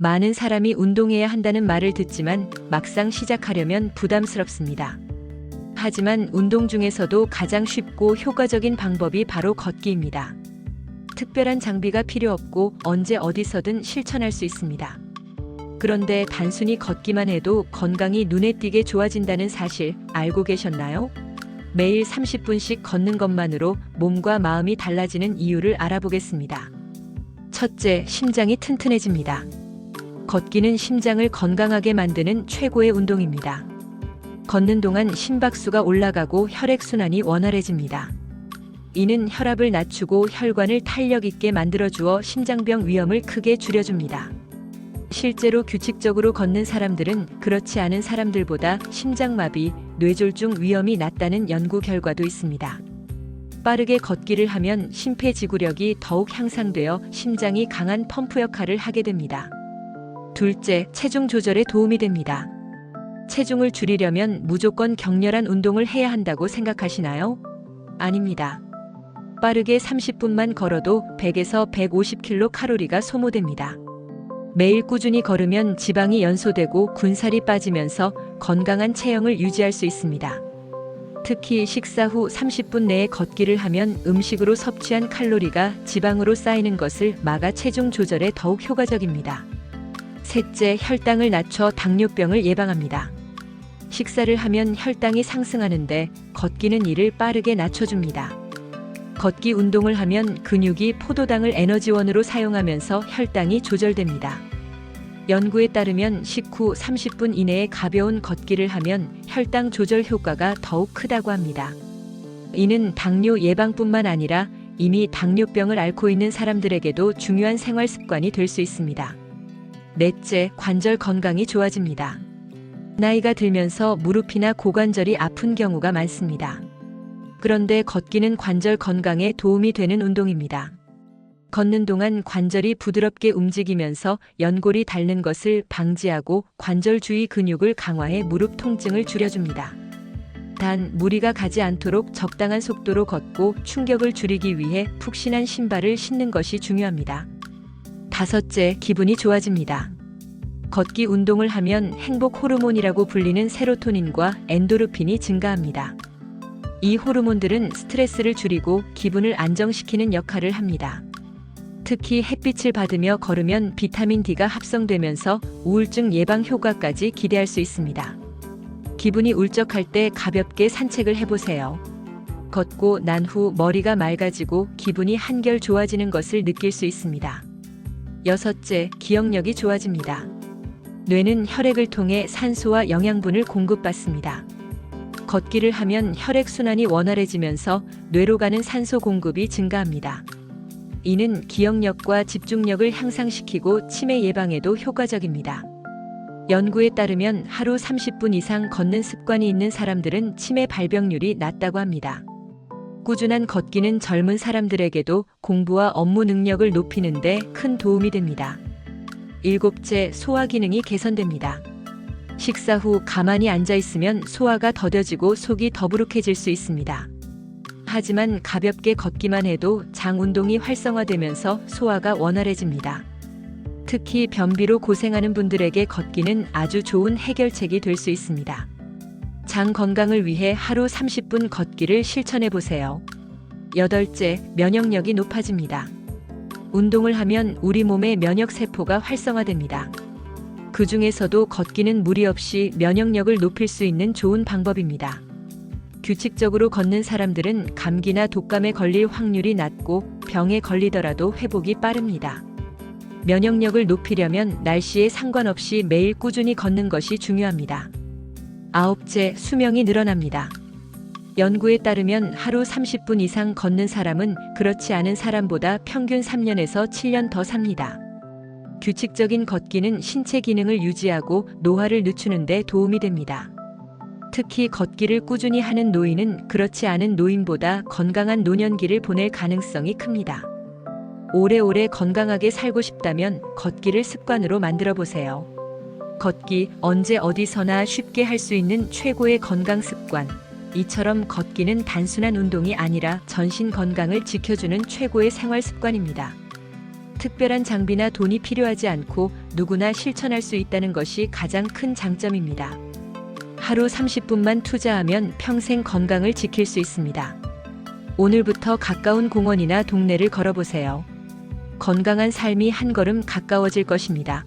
많은 사람이 운동해야 한다는 말을 듣지만 막상 시작하려면 부담스럽습니다. 하지만 운동 중에서도 가장 쉽고 효과적인 방법이 바로 걷기입니다. 특별한 장비가 필요 없고 언제 어디서든 실천할 수 있습니다. 그런데 단순히 걷기만 해도 건강이 눈에 띄게 좋아진다는 사실 알고 계셨나요? 매일 30분씩 걷는 것만으로 몸과 마음이 달라지는 이유를 알아보겠습니다. 첫째, 심장이 튼튼해집니다. 걷기는 심장을 건강하게 만드는 최고의 운동입니다. 걷는 동안 심박수가 올라가고 혈액순환이 원활해집니다. 이는 혈압을 낮추고 혈관을 탄력 있게 만들어주어 심장병 위험을 크게 줄여줍니다. 실제로 규칙적으로 걷는 사람들은 그렇지 않은 사람들보다 심장마비, 뇌졸중 위험이 낮다는 연구 결과도 있습니다. 빠르게 걷기를 하면 심폐지구력이 더욱 향상되어 심장이 강한 펌프 역할을 하게 됩니다. 둘째, 체중 조절에 도움이 됩니다. 체중을 줄이려면 무조건 격렬한 운동을 해야 한다고 생각하시나요? 아닙니다. 빠르게 30분만 걸어도 100에서 150kcal가 소모됩니다. 매일 꾸준히 걸으면 지방이 연소되고 군살이 빠지면서 건강한 체형을 유지할 수 있습니다. 특히 식사 후 30분 내에 걷기를 하면 음식으로 섭취한 칼로리가 지방으로 쌓이는 것을 막아 체중 조절에 더욱 효과적입니다. 셋째, 혈당을 낮춰 당뇨병을 예방합니다. 식사를 하면 혈당이 상승하는데 걷기는 이를 빠르게 낮춰줍니다. 걷기 운동을 하면 근육이 포도당을 에너지원으로 사용하면서 혈당이 조절됩니다. 연구에 따르면 식후 30분 이내에 가벼운 걷기를 하면 혈당 조절 효과가 더욱 크다고 합니다. 이는 당뇨 예방뿐만 아니라 이미 당뇨병을 앓고 있는 사람들에게도 중요한 생활 습관이 될 수 있습니다. 넷째, 관절 건강이 좋아집니다. 나이가 들면서 무릎이나 고관절이 아픈 경우가 많습니다. 그런데 걷기는 관절 건강에 도움이 되는 운동입니다. 걷는 동안 관절이 부드럽게 움직이면서 연골이 닳는 것을 방지하고 관절 주위 근육을 강화해 무릎 통증을 줄여줍니다. 단, 무리가 가지 않도록 적당한 속도로 걷고 충격을 줄이기 위해 푹신한 신발을 신는 것이 중요합니다. 다섯째, 기분이 좋아집니다. 걷기 운동을 하면 행복 호르몬이라고 불리는 세로토닌과 엔도르핀이 증가합니다. 이 호르몬들은 스트레스를 줄이고 기분을 안정시키는 역할을 합니다. 특히 햇빛을 받으며 걸으면 비타민 D가 합성되면서 우울증 예방 효과까지 기대할 수 있습니다. 기분이 울적할 때 가볍게 산책을 해보세요. 걷고 난 후 머리가 맑아지고 기분이 한결 좋아지는 것을 느낄 수 있습니다. 여섯째, 기억력이 좋아집니다. 뇌는 혈액을 통해 산소와 영양분을 공급받습니다. 걷기를 하면 혈액순환이 원활해지면서 뇌로 가는 산소 공급이 증가합니다. 이는 기억력과 집중력을 향상시키고 치매 예방에도 효과적입니다. 연구에 따르면 하루 30분 이상 걷는 습관이 있는 사람들은 치매 발병률이 낮다고 합니다. 꾸준한 걷기는 젊은 사람들에게도 공부와 업무 능력을 높이는 데 큰 도움이 됩니다. 일곱째, 소화 기능이 개선됩니다. 식사 후 가만히 앉아 있으면 소화가 더뎌지고 속이 더부룩해질 수 있습니다. 하지만 가볍게 걷기만 해도 장 운동이 활성화되면서 소화가 원활해집니다. 특히 변비로 고생하는 분들에게 걷기는 아주 좋은 해결책이 될 수 있습니다. 장 건강을 위해 하루 30분 걷기를 실천해 보세요. 여덟째, 면역력이 높아집니다. 운동을 하면 우리 몸의 면역세포가 활성화됩니다. 그 중에서도 걷기는 무리 없이 면역력을 높일 수 있는 좋은 방법입니다. 규칙적으로 걷는 사람들은 감기나 독감에 걸릴 확률이 낮고 병에 걸리더라도 회복이 빠릅니다. 면역력을 높이려면 날씨에 상관없이 매일 꾸준히 걷는 것이 중요합니다. 아홉째, 수명이 늘어납니다. 연구에 따르면 하루 30분 이상 걷는 사람은 그렇지 않은 사람보다 평균 3년에서 7년 더 삽니다. 규칙적인 걷기는 신체 기능을 유지하고 노화를 늦추는 데 도움이 됩니다. 특히 걷기를 꾸준히 하는 노인은 그렇지 않은 노인보다 건강한 노년기를 보낼 가능성이 큽니다. 오래오래 건강하게 살고 싶다면 걷기를 습관으로 만들어 보세요. 걷기, 언제 어디서나 쉽게 할 수 있는 최고의 건강 습관. 이처럼 걷기는 단순한 운동이 아니라 전신 건강을 지켜주는 최고의 생활 습관입니다. 특별한 장비나 돈이 필요하지 않고 누구나 실천할 수 있다는 것이 가장 큰 장점입니다. 하루 30분만 투자하면 평생 건강을 지킬 수 있습니다. 오늘부터 가까운 공원이나 동네를 걸어보세요. 건강한 삶이 한 걸음 가까워질 것입니다.